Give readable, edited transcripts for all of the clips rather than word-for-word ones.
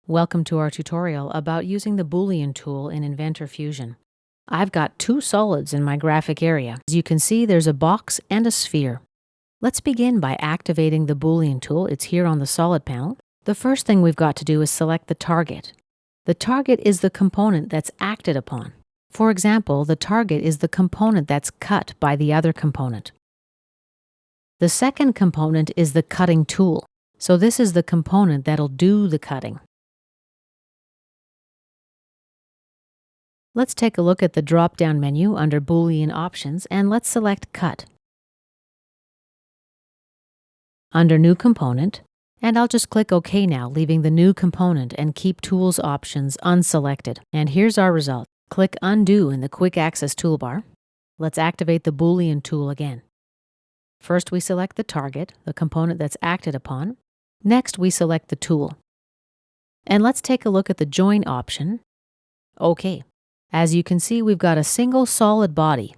Welcome to our tutorial about using the Boolean tool in Inventor Fusion. I've got two solids in my graphic area. As you can see, there's a box and a sphere. Let's begin by activating the Boolean tool. It's here on the solid panel. The first thing we've got to do is select the target. The target is the component that's acted upon. For example, the target is the component that's cut by the other component. The second component is the cutting tool. So this is the component that'll do the cutting. Let's take a look at the drop-down menu under Boolean options and let's select Cut. Under New Component, and I'll just click OK now, leaving the new component and Keep Tools options unselected. And here's our result. Click Undo in the Quick Access toolbar. Let's activate the Boolean tool again. First we select the target, the component that's acted upon. Next we select the tool. And let's take a look at the Join option. OK. As you can see, we've got a single solid body.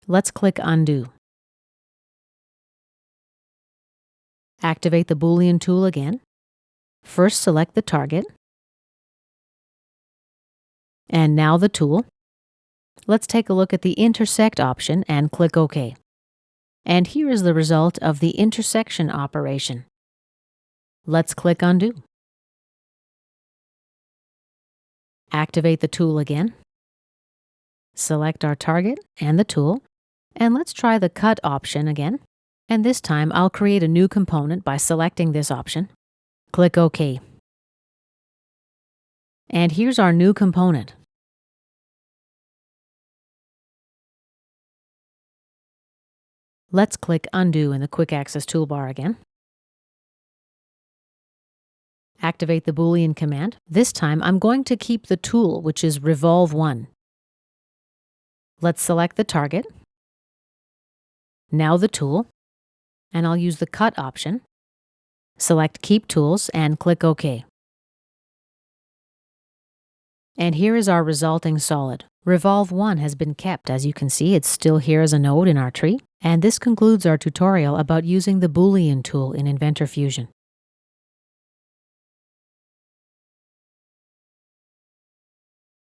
Let's click Undo. Activate the Boolean tool again. First select the target. And now the tool. Let's take a look at the Intersect option and click OK. And here is the result of the intersection operation. Let's click Undo. Activate the tool again. Select our target and the tool. And let's try the Cut option again. And this time I'll create a new component by selecting this option. Click OK. And here's our new component. Let's click Undo in the Quick Access toolbar again. Activate the Boolean command. This time I'm going to keep the tool, which is Revolve 1. Let's select the target. Now the tool. And I'll use the Cut option. Select Keep Tools and click OK. And here is our resulting solid. Revolve 1 has been kept. As you can see, it's still here as a node in our tree. And this concludes our tutorial about using the Boolean tool in Inventor Fusion.